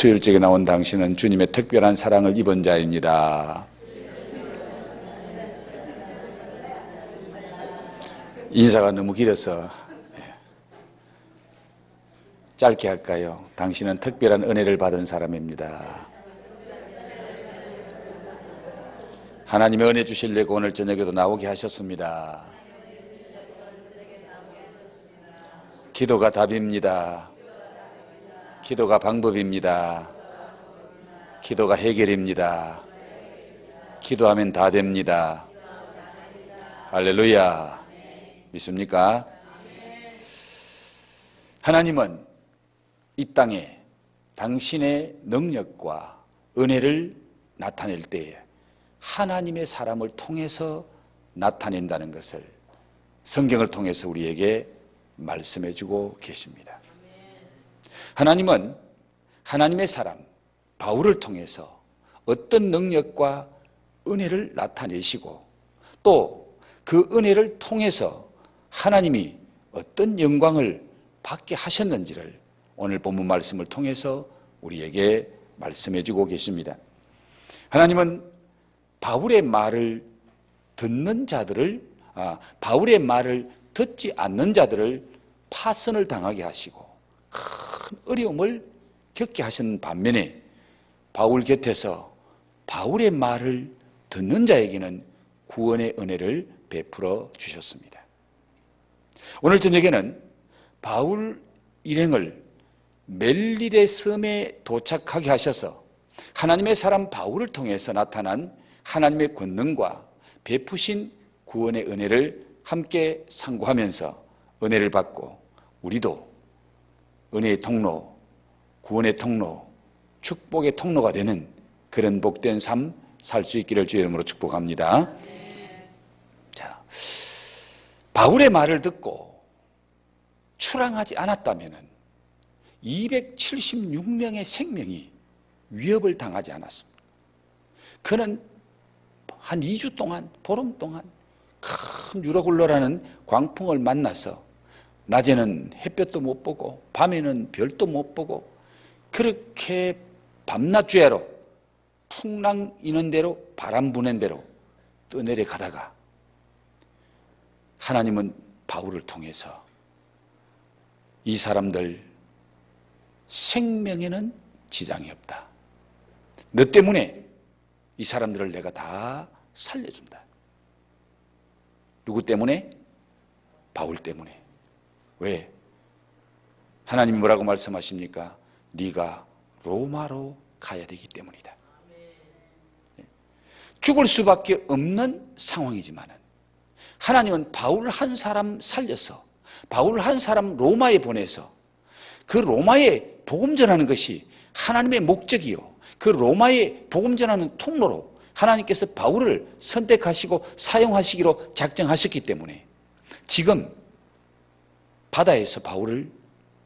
수요일적에 나온 당신은 주님의 특별한 사랑을 입은 자입니다. 인사가 너무 길어서 짧게 할까요? 당신은 특별한 은혜를 받은 사람입니다. 하나님의 은혜 주시려고 오늘 저녁에도 나오게 하셨습니다. 기도가 답입니다. 기도가 방법입니다. 기도가 해결입니다. 기도하면 다 됩니다. 할렐루야. 믿습니까? 하나님은 이 땅에 당신의 능력과 은혜를 나타낼 때에 하나님의 사람을 통해서 나타낸다는 것을 성경을 통해서 우리에게 말씀해 주고 계십니다. 하나님은 하나님의 사람 바울을 통해서 어떤 능력과 은혜를 나타내시고 또 그 은혜를 통해서 하나님이 어떤 영광을 받게 하셨는지를 오늘 본문 말씀을 통해서 우리에게 말씀해 주고 계십니다. 하나님은 바울의 말을 듣는 자들을 바울의 말을 듣지 않는 자들을 파선을 당하게 하시고 큰 어려움을 겪게 하신 반면에 바울 곁에서 바울의 말을 듣는 자에게는 구원의 은혜를 베풀어 주셨습니다. 오늘 저녁에는 바울 일행을 멜리데 섬에 도착하게 하셔서 하나님의 사람 바울을 통해서 나타난 하나님의 권능과 베푸신 구원의 은혜를 함께 상고하면서 은혜를 받고 우리도 은혜의 통로, 구원의 통로, 축복의 통로가 되는 그런 복된 삶 살 수 있기를 주의 이름으로 축복합니다. 자, 바울의 말을 듣고 출항하지 않았다면 276명의 생명이 위협을 당하지 않았습니다. 그는 한 2주 동안, 보름 동안 큰 유로굴로라는 광풍을 만나서 낮에는 햇볕도 못 보고 밤에는 별도 못 보고 그렇게 밤낮 주야로 풍랑 이는 대로 바람 부는 대로 떠내려 가다가 하나님은 바울을 통해서 이 사람들 생명에는 지장이 없다. 너 때문에 이 사람들을 내가 다 살려준다. 누구 때문에? 바울 때문에. 왜? 하나님이 뭐라고 말씀하십니까? 네가 로마로 가야 되기 때문이다. 죽을 수밖에 없는 상황이지만 하나님은 바울 한 사람 살려서 바울 한 사람 로마에 보내서 그 로마에 복음 전하는 것이 하나님의 목적이요 그 로마에 복음 전하는 통로로 하나님께서 바울을 선택하시고 사용하시기로 작정하셨기 때문에 지금 바다에서 바울을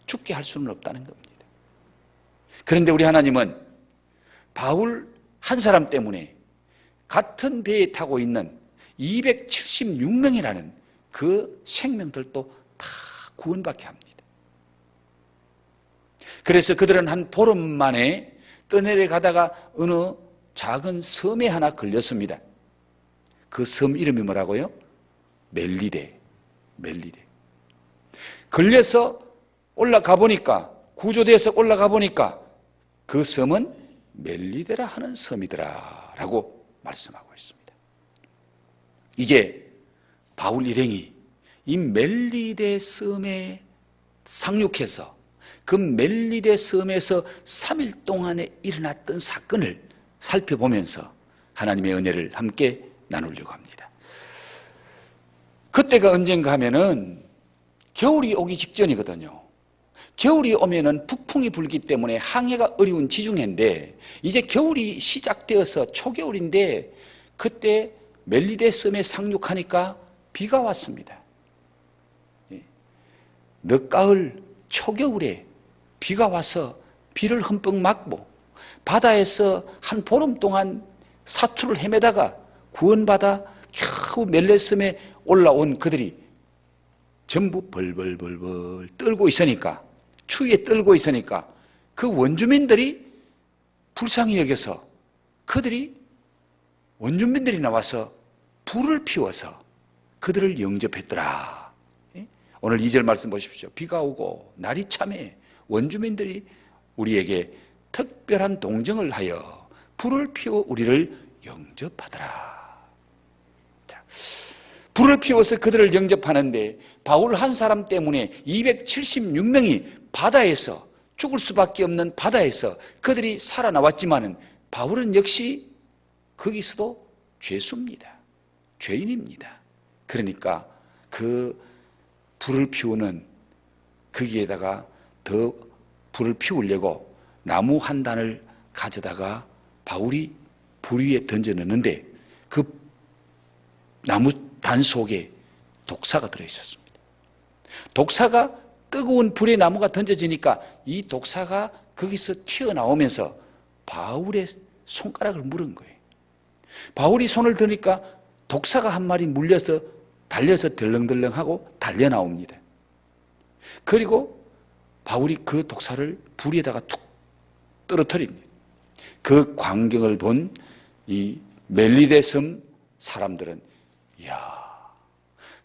죽게 할 수는 없다는 겁니다. 그런데 우리 하나님은 바울 한 사람 때문에 같은 배에 타고 있는 276명이라는 그 생명들도 다 구원받게 합니다. 그래서 그들은 한 보름 만에 떠내려 가다가 어느 작은 섬에 하나 걸렸습니다. 그 섬 이름이 뭐라고요? 멜리데. 걸려서 올라가 보니까 구조돼서 올라가 보니까 그 섬은 멜리데라 하는 섬이더라 라고 말씀하고 있습니다. 이제 바울 일행이 이 멜리데 섬에 상륙해서 그 멜리데 섬에서 3일 동안에 일어났던 사건을 살펴보면서 하나님의 은혜를 함께 나누려고 합니다. 그때가 언젠가 하면은 겨울이 오기 직전이거든요. 겨울이 오면은 북풍이 불기 때문에 항해가 어려운 지중해인데 이제 겨울이 시작되어서 초겨울인데 그때 멜리데 섬에 상륙하니까 비가 왔습니다. 늦가을 초겨울에 비가 와서 비를 흠뻑 맞고 바다에서 한 보름 동안 사투를 헤매다가 구원받아 겨우 멜리데 섬에 올라온 그들이 전부 벌벌벌벌 떨고 있으니까 추위에 떨고 있으니까 그 원주민들이 불쌍히 여겨서 그들이 원주민들이 나와서 불을 피워서 그들을 영접했더라. 오늘 2절 말씀 보십시오. 비가 오고 날이 참해 원주민들이 우리에게 특별한 동정을 하여 불을 피워 우리를 영접하더라. 자, 불을 피워서 그들을 영접하는데 바울 한 사람 때문에 276명이 바다에서 죽을 수밖에 없는 바다에서 그들이 살아나왔지만은 바울은 역시 거기서도 죄수입니다. 죄인입니다. 그러니까 그 불을 피우는 거기에다가 더 불을 피우려고 나무 한 단을 가져다가 바울이 불 위에 던져 넣는데 그 나무 단 속에 독사가 들어있었습니다. 독사가 뜨거운 불에 나무가 던져지니까 이 독사가 거기서 튀어나오면서 바울의 손가락을 물은 거예요. 바울이 손을 드니까 독사가 한 마리 물려서 달려서 덜렁덜렁하고 달려나옵니다. 그리고 바울이 그 독사를 불 위에다가 툭 떨어뜨립니다. 그 광경을 본 이 멜리데 섬 사람들은 이야,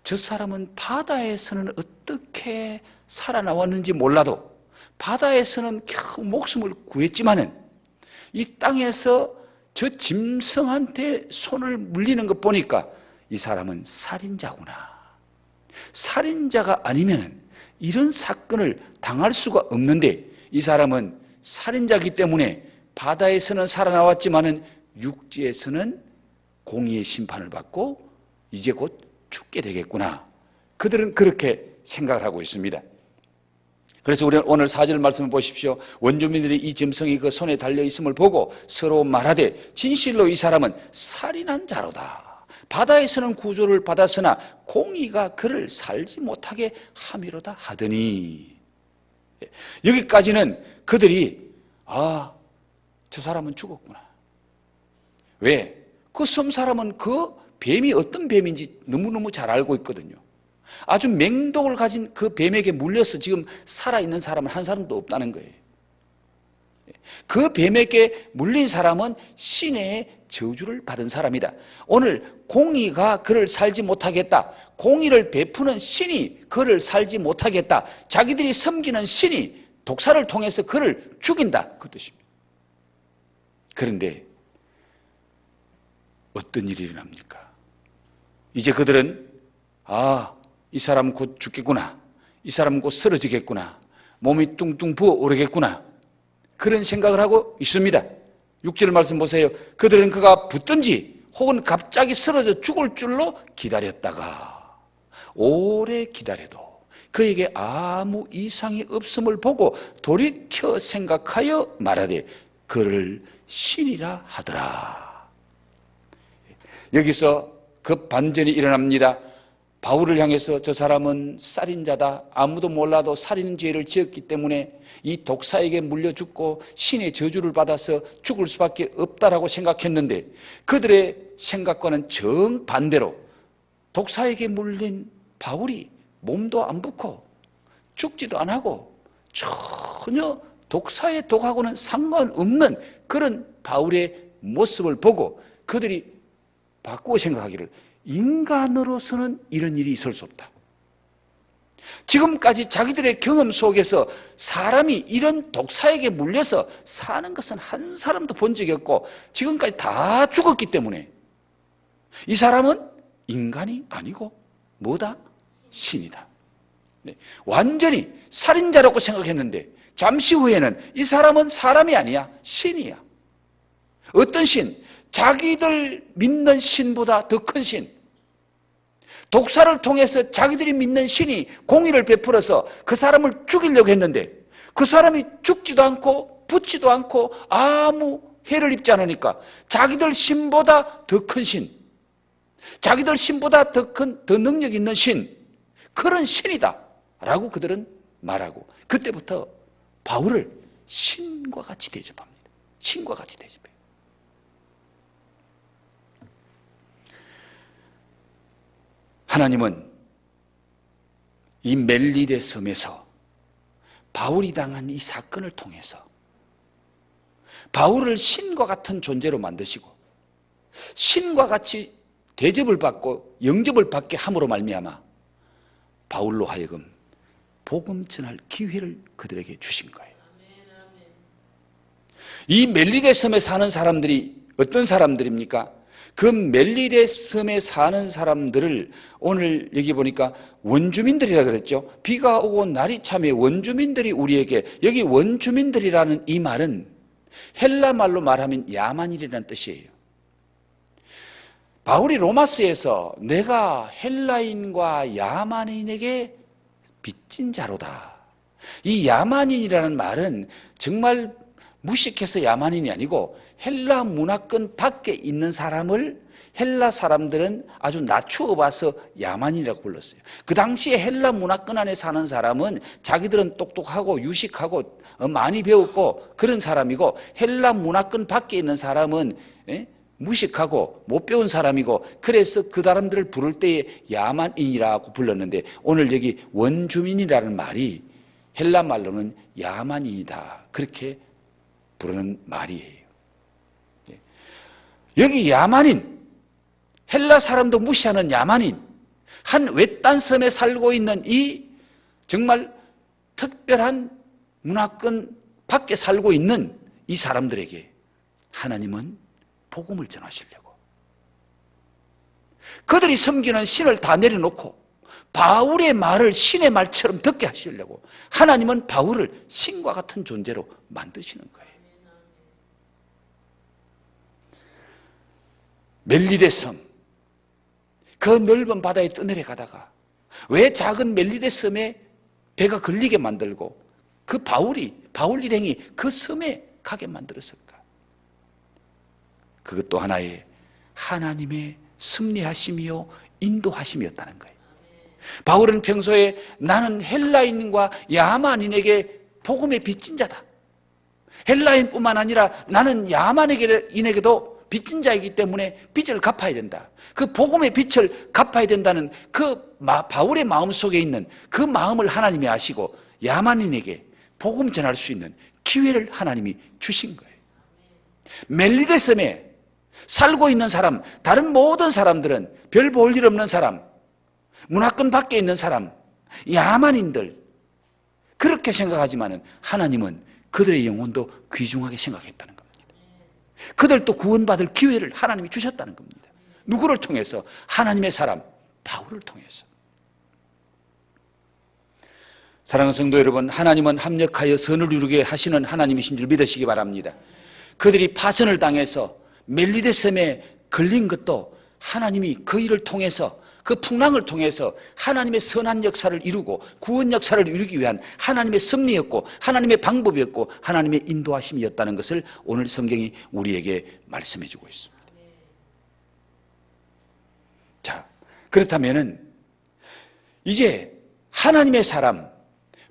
저 사람은 바다에서는 어떻게 살아나왔는지 몰라도 바다에서는 겨우 목숨을 구했지만은 이 땅에서 저 짐승한테 손을 물리는 것 보니까 이 사람은 살인자구나. 살인자가 아니면 이런 사건을 당할 수가 없는데 이 사람은 살인자이기 때문에 바다에서는 살아나왔지만은 육지에서는 공의의 심판을 받고 이제 곧 죽게 되겠구나. 그들은 그렇게 생각을 하고 있습니다. 그래서 우리는 오늘 4절 말씀을 보십시오. 원주민들이 이 짐승이 그 손에 달려있음을 보고 서로 말하되 진실로 이 사람은 살인한 자로다. 바다에서는 구조를 받았으나 공의가 그를 살지 못하게 함이로다 하더니, 여기까지는 그들이 저 사람은 죽었구나. 왜? 그 섬 사람은 그 뱀이 어떤 뱀인지 너무너무 잘 알고 있거든요. 아주 맹독을 가진 그 뱀에게 물려서 지금 살아있는 사람은 한 사람도 없다는 거예요. 그 뱀에게 물린 사람은 신의 저주를 받은 사람이다. 오늘 공의가 그를 살지 못하겠다. 공의를 베푸는 신이 그를 살지 못하겠다. 자기들이 섬기는 신이 독사를 통해서 그를 죽인다. 그 뜻입니다. 그런데 어떤 일이 일어납니까? 이제 그들은 이 사람 곧 죽겠구나. 이 사람 곧 쓰러지겠구나. 몸이 뚱뚱 부어오르겠구나. 그런 생각을 하고 있습니다. 6절 말씀 보세요. 그들은 그가 붙든지 혹은 갑자기 쓰러져 죽을 줄로 기다렸다가 오래 기다려도 그에게 아무 이상이 없음을 보고 돌이켜 생각하여 말하되 그를 신이라 하더라. 여기서 그 반전이 일어납니다. 바울을 향해서 저 사람은 살인자다. 아무도 몰라도 살인죄를 지었기 때문에 이 독사에게 물려 죽고 신의 저주를 받아서 죽을 수밖에 없다라고 생각했는데 그들의 생각과는 정반대로 독사에게 물린 바울이 몸도 안 붓고 죽지도 안 하고 전혀 독사의 독하고는 상관없는 그런 바울의 모습을 보고 그들이 바꾸어 생각하기를 인간으로서는 이런 일이 있을 수 없다. 지금까지 자기들의 경험 속에서 사람이 이런 독사에게 물려서 사는 것은 한 사람도 본 적이 없고 지금까지 다 죽었기 때문에 이 사람은 인간이 아니고 뭐다? 신이다. 네. 완전히 살인자라고 생각했는데 잠시 후에는 이 사람은 사람이 아니야. 신이야. 어떤 신? 자기들 믿는 신보다 더 큰 신. 독사를 통해서 자기들이 믿는 신이 공의를 베풀어서 그 사람을 죽이려고 했는데 그 사람이 죽지도 않고 붙지도 않고 아무 해를 입지 않으니까 자기들 신보다 더 큰 신, 자기들 신보다 더 능력 있는 신, 그런 신이다 라고 그들은 말하고 그때부터 바울을 신과 같이 대접합니다. 신과 같이 대접해요. 하나님은 이 멜리데 섬에서 바울이 당한 이 사건을 통해서 바울을 신과 같은 존재로 만드시고 신과 같이 대접을 받고 영접을 받게 함으로 말미암아 바울로 하여금 복음 전할 기회를 그들에게 주신 거예요. 이 멜리데 섬에 사는 사람들이 어떤 사람들입니까? 그 멜리데 섬에 사는 사람들을 오늘 여기 보니까 원주민들이라 그랬죠. 비가 오고 날이 참에 원주민들이 우리에게, 여기 원주민들이라는 이 말은 헬라 말로 말하면 야만인이라는 뜻이에요. 바울이 로마서에서 내가 헬라인과 야만인에게 빚진 자로다. 이 야만인이라는 말은 정말 무식해서 야만인이 아니고 헬라 문화권 밖에 있는 사람을 헬라 사람들은 아주 낮추어 봐서 야만인이라고 불렀어요. 그 당시에 헬라 문화권 안에 사는 사람은 자기들은 똑똑하고 유식하고 많이 배웠고 그런 사람이고, 헬라 문화권 밖에 있는 사람은 무식하고 못 배운 사람이고, 그래서 그 사람들을 부를 때에 야만인이라고 불렀는데, 오늘 여기 원주민이라는 말이 헬라 말로는 야만인이다, 그렇게 부르는 말이에요. 여기 야만인, 헬라 사람도 무시하는 야만인, 한 외딴 섬에 살고 있는 이 정말 특별한 문화권 밖에 살고 있는 이 사람들에게 하나님은 복음을 전하시려고, 그들이 섬기는 신을 다 내려놓고 바울의 말을 신의 말처럼 듣게 하시려고 하나님은 바울을 신과 같은 존재로 만드시는 거예요. 멜리데 섬, 그 넓은 바다에 떠내려가다가 왜 작은 멜리데 섬에 배가 걸리게 만들고 그 바울 일행이 그 섬에 가게 만들었을까? 그것도 하나의 하나님의 섭리하심이요 인도하심이었다는 거예요. 바울은 평소에 나는 헬라인과 야만인에게 복음의 빚진 자다, 헬라인뿐만 아니라 나는 야만인에게도 빚진 자이기 때문에 빚을 갚아야 된다, 그 복음의 빚을 갚아야 된다는 그 바울의 마음속에 있는 그 마음을 하나님이 아시고 야만인에게 복음 전할 수 있는 기회를 하나님이 주신 거예요. 멜리데 섬에 살고 있는 사람, 다른 모든 사람들은 별 볼 일 없는 사람, 문화권 밖에 있는 사람, 야만인들, 그렇게 생각하지만은 하나님은 그들의 영혼도 귀중하게 생각했다는 겁니다. 그들도 구원받을 기회를 하나님이 주셨다는 겁니다. 누구를 통해서? 하나님의 사람 바울을 통해서. 사랑하는 성도 여러분, 하나님은 합력하여 선을 이루게 하시는 하나님이신 줄 믿으시기 바랍니다. 그들이 파선을 당해서 멜리데 섬에 걸린 것도 하나님이 그 일을 통해서, 그 풍랑을 통해서 하나님의 선한 역사를 이루고 구원 역사를 이루기 위한 하나님의 섭리였고 하나님의 방법이었고 하나님의 인도하심이었다는 것을 오늘 성경이 우리에게 말씀해 주고 있습니다. 자, 그렇다면은 이제 하나님의 사람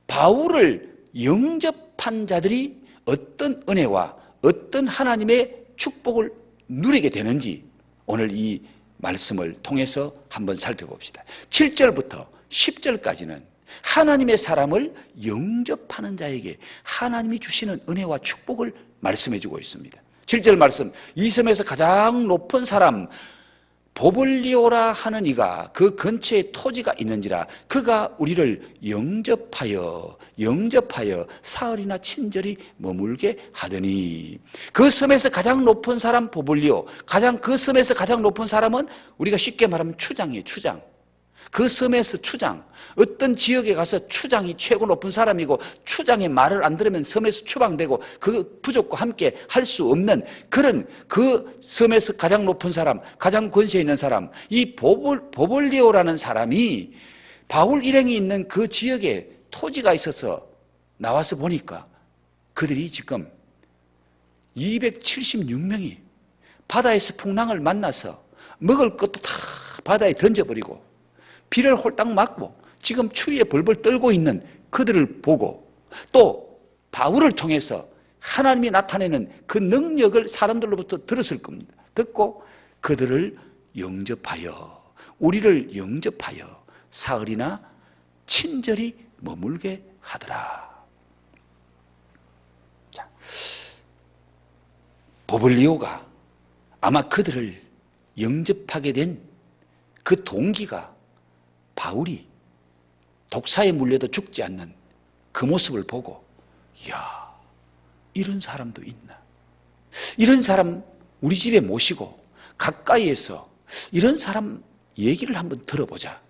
바울을 영접한 자들이 어떤 은혜와 어떤 하나님의 축복을 누리게 되는지 오늘 이 말씀을 통해서 한번 살펴봅시다. 7절부터 10절까지는 하나님의 사람을 영접하는 자에게 하나님이 주시는 은혜와 축복을 말씀해 주고 있습니다. 7절 말씀, 이 섬에서 가장 높은 사람 보블리오라 하는 이가 그 근처에 토지가 있는지라 그가 우리를 영접하여 사흘이나 친절히 머물게 하더니, 그 섬에서 가장 높은 사람 보블리오, 그 섬에서 가장 높은 사람은 우리가 쉽게 말하면 추장이에요. 추장. 그 섬에서 추장, 어떤 지역에 가서 추장이 최고 높은 사람이고 추장의 말을 안 들으면 섬에서 추방되고 그 부족과 함께 할 수 없는 그런 그 섬에서 가장 높은 사람, 가장 권세 있는 사람, 이 보볼리오라는 사람이 바울 일행이 있는 그 지역에 토지가 있어서 나와서 보니까 그들이 지금 276명이 바다에서 풍랑을 만나서 먹을 것도 다 바다에 던져버리고 비를 홀딱 맞고 지금 추위에 벌벌 떨고 있는 그들을 보고, 또 바울을 통해서 하나님이 나타내는 그 능력을 사람들로부터 들었을 겁니다. 듣고 그들을 영접하여, 우리를 영접하여 사흘이나 친절히 머물게 하더라. 자, 보블리오가 아마 그들을 영접하게 된 그 동기가 바울이 독사에 물려도 죽지 않는 그 모습을 보고, 이야, 이런 사람도 있나? 이런 사람 우리 집에 모시고 가까이에서 이런 사람 얘기를 한번 들어보자.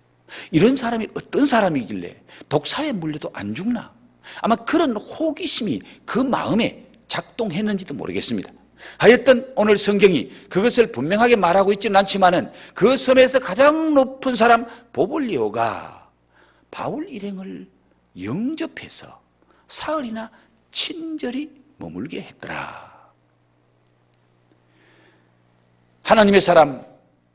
이런 사람이 어떤 사람이길래 독사에 물려도 안 죽나? 아마 그런 호기심이 그 마음에 작동했는지도 모르겠습니다. 하여튼 오늘 성경이 그것을 분명하게 말하고 있지는 않지만은 그 섬에서 가장 높은 사람 보블리오가 바울 일행을 영접해서 사흘이나 친절히 머물게 했더라. 하나님의 사람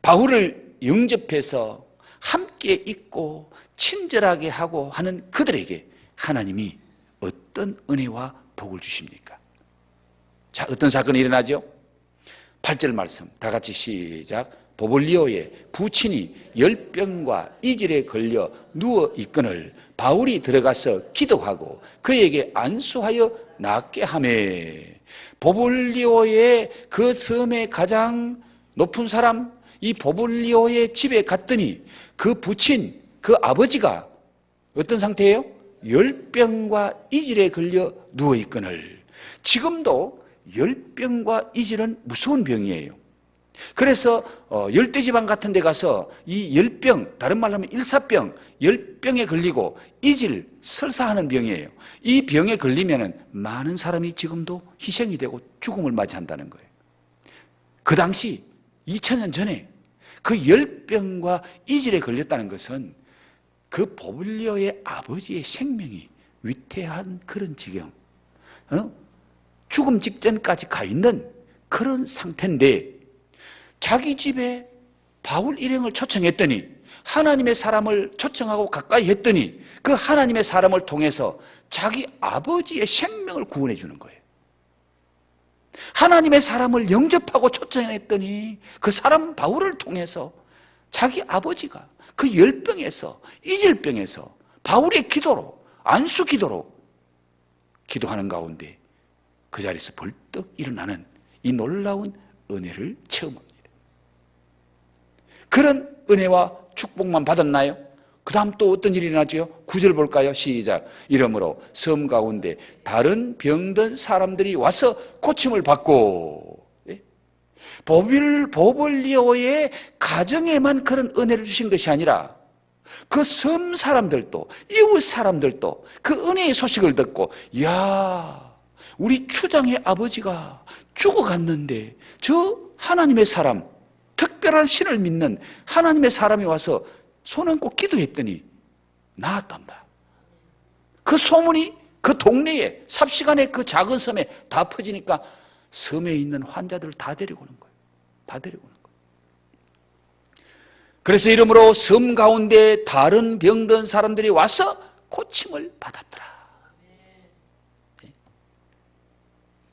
바울을 영접해서 함께 있고 친절하게 하고 하는 그들에게 하나님이 어떤 은혜와 복을 주십니까? 자, 어떤 사건이 일어나죠? 8절 말씀 다 같이 시작. 보블리오의 부친이 열병과 이질에 걸려 누워 있거늘 바울이 들어가서 기도하고 그에게 안수하여 낫게 하매, 보블리오의 그 섬의 가장 높은 사람 이 보블리오의 집에 갔더니 그 부친, 그 아버지가 어떤 상태예요? 열병과 이질에 걸려 누워 있거늘. 지금도 열병과 이질은 무서운 병이에요. 그래서 열대지방 같은 데 가서 이 열병, 다른 말로 하면 일사병, 열병에 걸리고 이질, 설사하는 병이에요. 이 병에 걸리면 많은 사람이 지금도 희생이 되고 죽음을 맞이한다는 거예요. 그 당시 2000년 전에 그 열병과 이질에 걸렸다는 것은 그 보블리오의 아버지의 생명이 위태한 그런 지경, 죽음 직전까지 가 있는 그런 상태인데, 자기 집에 바울 일행을 초청했더니, 하나님의 사람을 초청하고 가까이 했더니 그 하나님의 사람을 통해서 자기 아버지의 생명을 구원해 주는 거예요. 하나님의 사람을 영접하고 초청했더니 그 사람 바울을 통해서 자기 아버지가 그 열병에서, 이질병에서 바울의 기도로, 안수 기도로 기도하는 가운데 그 자리에서 벌떡 일어나는 이 놀라운 은혜를 체험합니다. 그런 은혜와 축복만 받았나요? 그 다음 또 어떤 일이 일어나죠? 9절 볼까요? 시작. 이러므로 섬 가운데 다른 병든 사람들이 와서 고침을 받고, 보블리오의 가정에만 그런 은혜를 주신 것이 아니라 그 섬 사람들도, 이웃 사람들도 그 은혜의 소식을 듣고, 이야, 우리 추장의 아버지가 죽어갔는데 저 하나님의 사람, 특별한 신을 믿는 하나님의 사람이 와서 손 얹고 기도했더니 나았단다. 그 소문이 그 동네에, 삽시간에 그 작은 섬에 다 퍼지니까 섬에 있는 환자들을 다 데리고 오는 거예요. 다 데리고 오는 거예요. 그래서 이러므로 섬 가운데 다른 병든 사람들이 와서 고침을 받았더라.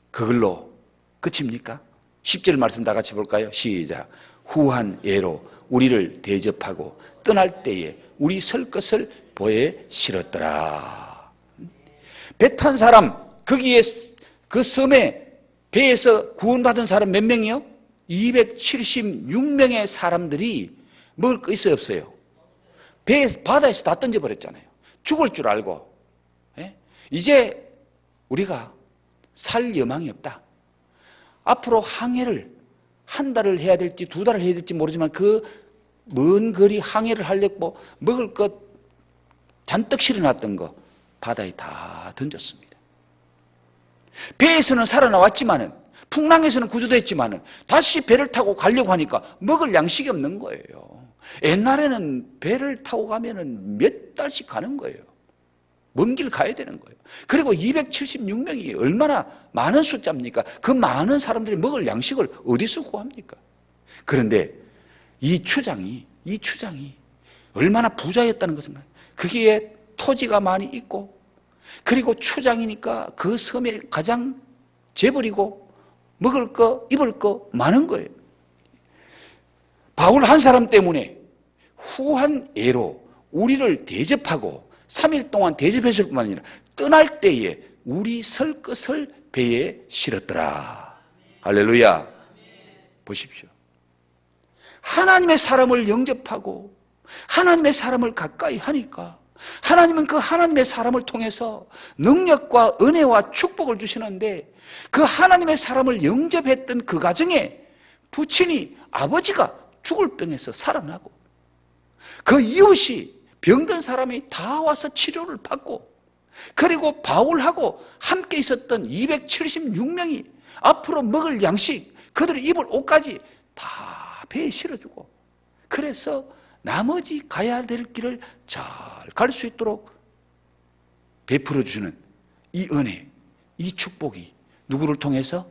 그걸로 끝입니까? 10절 말씀 다 같이 볼까요? 시작. 후한 예로 우리를 대접하고 떠날 때에 우리 설 것을 보에 실었더라. 배 탄 사람, 거기에 그 섬에 배에서 구원받은 사람 몇 명이요? 276명의 사람들이 먹을 거 있어요, 없어요? 바다에서 다 던져버렸잖아요. 죽을 줄 알고. 이제 우리가 살 여망이 없다. 앞으로 항해를 한 달을 해야 될지 두 달을 해야 될지 모르지만 그 먼 거리 항해를 하려고 먹을 것 잔뜩 실어놨던 거 바다에 다 던졌습니다. 배에서는 살아나왔지만은, 풍랑에서는 구조됐지만은 다시 배를 타고 가려고 하니까 먹을 양식이 없는 거예요. 옛날에는 배를 타고 가면은 몇 달씩 가는 거예요. 먼 길 가야 되는 거예요. 그리고 276명이 얼마나 많은 숫자입니까? 그 많은 사람들이 먹을 양식을 어디서 구합니까? 그런데 이 추장이 얼마나 부자였다는 것은, 거기에 토지가 많이 있고, 그리고 추장이니까 그 섬에 가장 재벌이고 먹을 거, 입을 거 많은 거예요. 바울 한 사람 때문에 후한 예로 우리를 대접하고 3일 동안 대접했을 뿐만 아니라 떠날 때에 우리 설 것을 배에 실었더라. 할렐루야. 보십시오. 하나님의 사람을 영접하고 하나님의 사람을 가까이 하니까 하나님은 그 하나님의 사람을 통해서 능력과 은혜와 축복을 주시는데, 그 하나님의 사람을 영접했던 그 가정에 부친이, 아버지가 죽을 병에서 살아나고, 그 이웃이 병든 사람이 다 와서 치료를 받고, 그리고 바울하고 함께 있었던 276명이 앞으로 먹을 양식, 그들이 입을 옷까지 다 배에 실어주고, 그래서 나머지 가야 될 길을 잘 갈 수 있도록 베풀어 주시는 이 은혜, 이 축복이 누구를 통해서?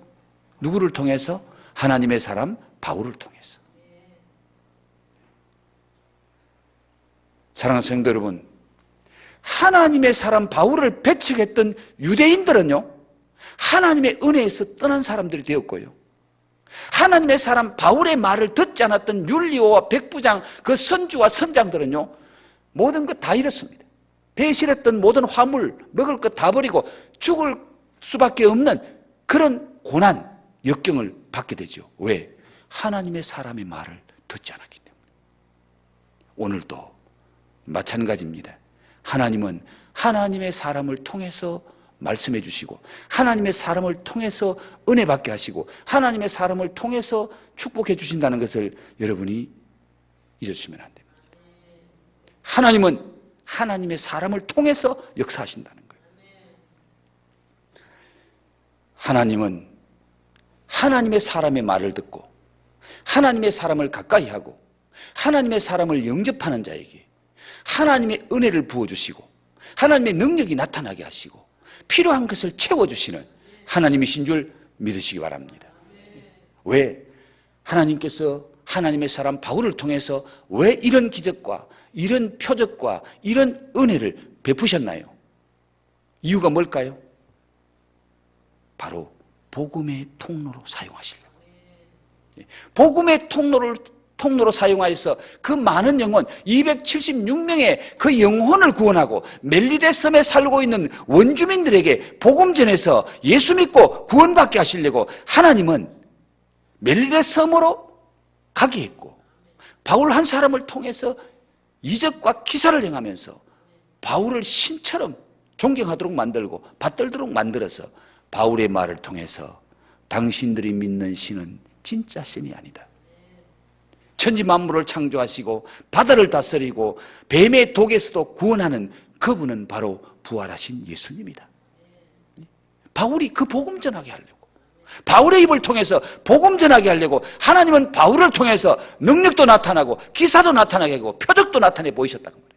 누구를 통해서? 하나님의 사람 바울을 통해서. 사랑하는 성도 여러분, 하나님의 사람 바울을 배척했던 유대인들은요, 하나님의 은혜에서 떠난 사람들이 되었고요, 하나님의 사람 바울의 말을 듣지 않았던 율리오와 백부장, 그 선주와 선장들은요, 모든 것 다 잃었습니다. 배에 실었던 모든 화물, 먹을 것 다 버리고 죽을 수밖에 없는 그런 고난, 역경을 받게 되죠. 왜? 하나님의 사람의 말을 듣지 않았기 때문에. 오늘도 마찬가지입니다. 하나님은 하나님의 사람을 통해서 말씀해 주시고, 하나님의 사람을 통해서 은혜 받게 하시고, 하나님의 사람을 통해서 축복해 주신다는 것을 여러분이 잊으시면 안 됩니다. 하나님은 하나님의 사람을 통해서 역사하신다는 거예요. 하나님은 하나님의 사람의 말을 듣고 하나님의 사람을 가까이 하고 하나님의 사람을 영접하는 자에게 하나님의 은혜를 부어주시고 하나님의 능력이 나타나게 하시고 필요한 것을 채워주시는 하나님이신 줄 믿으시기 바랍니다. 왜? 하나님께서 하나님의 사람 바울을 통해서 왜 이런 기적과 이런 표적과 이런 은혜를 베푸셨나요? 이유가 뭘까요? 바로 복음의 통로로 사용하시려고. 복음의 통로로 사용하여서 그 많은 영혼, 276명의 그 영혼을 구원하고 멜리데 섬에 살고 있는 원주민들에게 복음 전해서 예수 믿고 구원받게 하시려고 하나님은 멜리데 섬으로 가게 했고, 바울 한 사람을 통해서 이적과 기사를 행하면서 바울을 신처럼 존경하도록 만들고 받들도록 만들어서 바울의 말을 통해서 당신들이 믿는 신은 진짜 신이 아니다. 천지 만물을 창조하시고 바다를 다스리고 뱀의 독에서도 구원하는 그분은 바로 부활하신 예수님이다. 바울이 그 복음 전하게 하려고, 바울의 입을 통해서 복음 전하게 하려고 하나님은 바울을 통해서 능력도 나타나고 기사도 나타나게 하고 표적도 나타내 보이셨다고 말해요.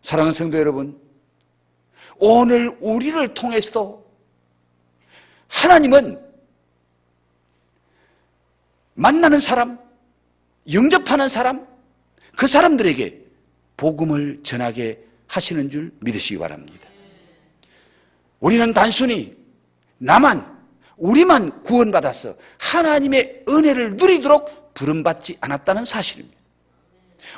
사랑하는 성도 여러분, 오늘 우리를 통해서도 하나님은 만나는 사람, 영접하는 사람, 그 사람들에게 복음을 전하게 하시는 줄 믿으시기 바랍니다. 우리는 단순히 우리만 구원받아서 하나님의 은혜를 누리도록 부름받지 않았다는 사실입니다.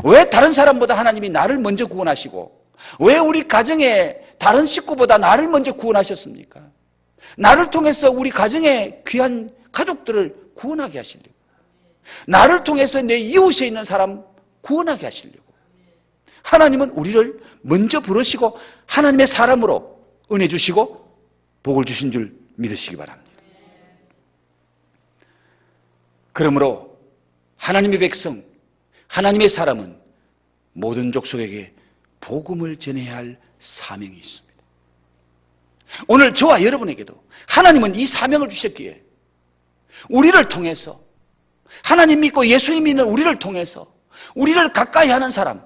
왜 다른 사람보다 하나님이 나를 먼저 구원하시고, 왜 우리 가정의 다른 식구보다 나를 먼저 구원하셨습니까? 나를 통해서 우리 가정의 귀한 가족들을 구원하게 하시려고, 나를 통해서 내 이웃에 있는 사람 구원하게 하시려고 하나님은 우리를 먼저 부르시고 하나님의 사람으로 은혜 주시고 복을 주신 줄 믿으시기 바랍니다. 그러므로 하나님의 백성, 하나님의 사람은 모든 족속에게 복음을 전해야 할 사명이 있습니다. 오늘 저와 여러분에게도 하나님은 이 사명을 주셨기에 우리를 통해서, 하나님 믿고 예수님 믿는 우리를 통해서 우리를 가까이 하는 사람,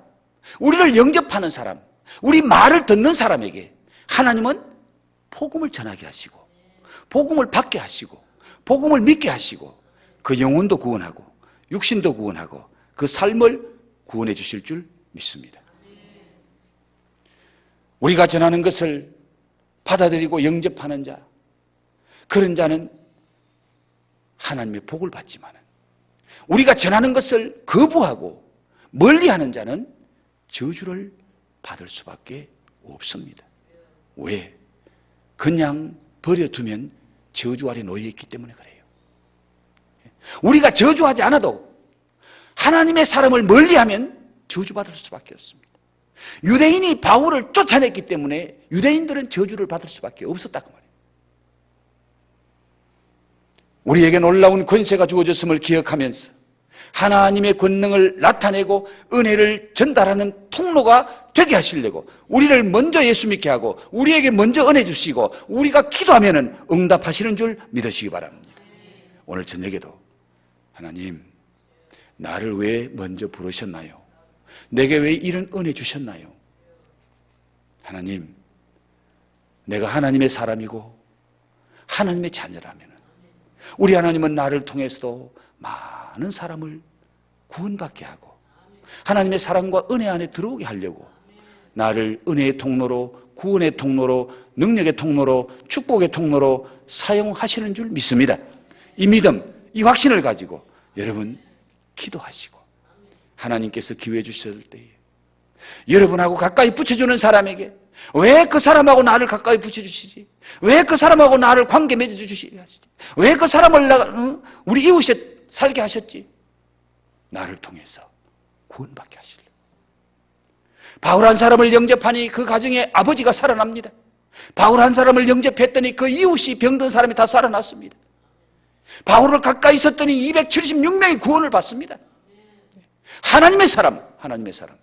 우리를 영접하는 사람, 우리 말을 듣는 사람에게 하나님은 복음을 전하게 하시고 복음을 받게 하시고 복음을 믿게 하시고 그 영혼도 구원하고 육신도 구원하고 그 삶을 구원해 주실 줄 믿습니다. 우리가 전하는 것을 받아들이고 영접하는 자, 그런 자는 하나님의 복을 받지만 우리가 전하는 것을 거부하고 멀리하는 자는 저주를 받을 수밖에 없습니다. 왜? 그냥 버려두면 저주 아래 놓여 있기 때문에 그래요. 우리가 저주하지 않아도 하나님의 사람을 멀리하면 저주받을 수밖에 없습니다. 유대인이 바울을 쫓아냈기 때문에 유대인들은 저주를 받을 수밖에 없었다고 말이에요. 우리에게 놀라운 권세가 주어졌음을 기억하면서 하나님의 권능을 나타내고 은혜를 전달하는 통로가 되게 하시려고 우리를 먼저 예수 믿게 하고 우리에게 먼저 은혜 주시고 우리가 기도하면 응답하시는 줄 믿으시기 바랍니다. 오늘 저녁에도 하나님, 나를 왜 먼저 부르셨나요? 내게 왜 이런 은혜 주셨나요? 하나님, 내가 하나님의 사람이고 하나님의 자녀라면 우리 하나님은 나를 통해서도 많은 사람을 구원받게 하고 하나님의 사랑과 은혜 안에 들어오게 하려고 나를 은혜의 통로로, 구원의 통로로, 능력의 통로로, 축복의 통로로 사용하시는 줄 믿습니다. 이 믿음, 이 확신을 가지고 여러분 기도하시고 하나님께서 기회 주셨을 때에 여러분하고 가까이 붙여주는 사람에게 왜 그 사람하고 나를 가까이 붙여주시지? 왜 그 사람하고 나를 관계 맺어주시지? 왜 그 사람을 우리 이웃에 살게 하셨지? 나를 통해서 구원받게 하시려고. 바울 한 사람을 영접하니 그 가정에 아버지가 살아납니다. 바울 한 사람을 영접했더니 그 이웃이 병든 사람이 다 살아났습니다. 바울을 가까이 있었더니 276명이 구원을 받습니다. 하나님의 사람, 하나님의 사람.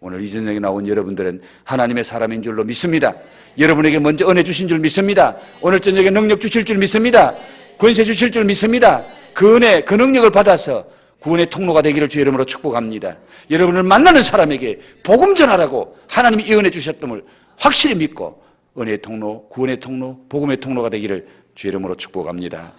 오늘 이 저녁에 나온 여러분들은 하나님의 사람인 줄로 믿습니다. 여러분에게 먼저 은혜 주신 줄 믿습니다. 오늘 저녁에 능력 주실 줄 믿습니다. 권세 주실 줄 믿습니다. 그 은혜, 그 능력을 받아서 구원의 통로가 되기를 주 이름으로 축복합니다. 여러분을 만나는 사람에게 복음 전하라고 하나님이 이 은혜 주셨음을 확실히 믿고 은혜의 통로, 구원의 통로, 복음의 통로가 되기를 주 이름으로 축복합니다.